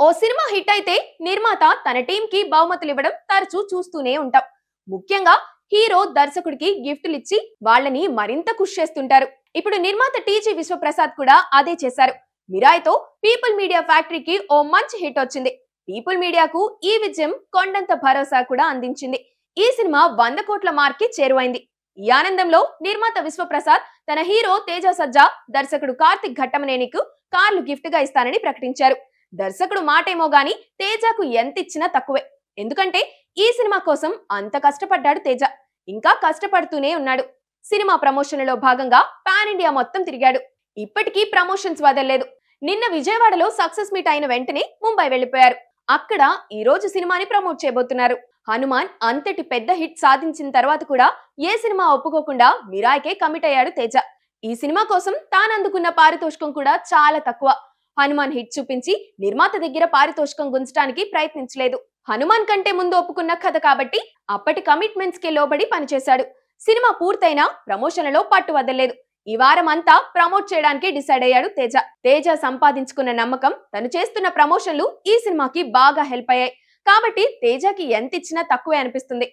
ఓ cinema hit అయితే నిర్మాత తన టీం కి బహుమతులు ఇవ్వడం తరచూ చూస్తూనే ఉంటాం. ముఖ్యంగా హీరో దర్శకుడికి గిఫ్టులు ఇచ్చి వాళ్ళని మరింత ఖుష్ చేస్తుంటారు. ఇప్పుడు నిర్మాత టీజీ విశ్వప్రసాద్ కూడా అదే చేశారు. మిరాయితో పీపుల్ మీడియా ఫ్యాక్టరీకి ఓ మంచి హిట్ వచ్చింది. పీపుల్ మీడియాకు ఈ విజయం కొండంత భరోసా కూడా అందించింది. ఈ సినిమా 100 కోట్ల మార్క్ కి చేరువైంది. ఈ ఆనందంలో నిర్మాత విశ్వప్రసాద్ తన హీరో తేజ సజ్జా, దర్శకుడు కార్తిక్ ఘట్టమనేనికు కార్లు గిఫ్ట్ గా ఇస్తానని ప్రకటించారు. దర్శకుడు మాటేమో గాని తేజకు ఎంత ఇచ్చినా తక్కువే. ఎందుకంటే ఈ సినిమా కోసం అంత కష్టపడ్డాడు తేజ. ఇంకా కష్టపడుతూనే ఉన్నాడు. సినిమా ప్రమోషన్లలో భాగంగా పాన్ ఇండియా మొత్తం తిరిగాడు. ఇప్పటికీ ప్రమోషన్స్ వదలలేదు. నిన్న విజయవాడలో సక్సెస్ మీట్ అయిన వెంటనే ముంబై వెళ్లిపోయారు. అక్కడ ఈ రోజు సినిమాని ప్రమోట్ చేయబోతున్నారు. హనుమాన్ అంతటి పెద్ద హిట్ సాధించిన తర్వాత కూడా ఏ సినిమా ఒప్పుకోకుండా మిరాయికే కమిట్ అయ్యాడు తేజ. ఈ సినిమా కోసం తానందుకున్న పారితోషికం కూడా చాలా తక్కువ. హనుమాన్ హిట్ చూపించి నిర్మాత దగ్గర పారితోషికం గుంజడానికి ప్రయత్నించలేదు. హనుమాన్ కంటే ముందు ఒప్పుకున్న కథ కాబట్టి అప్పటి కమిట్మెంట్స్ కి లోబడి పనిచేశాడు. సినిమా పూర్తయినా ప్రమోషన్లలో పట్టు వదలలేదు. ఈ వారం అంతా ప్రమోట్ చేయడానికి డిసైడ్ అయ్యాడు తేజ. తేజ సంపాదించుకున్న నమ్మకం, తను చేస్తున్న ప్రమోషన్లు ఈ సినిమాకి బాగా హెల్ప్ అయ్యాయి. కాబట్టి తేజకి ఎంత ఇచ్చినా తక్కువే అనిపిస్తుంది.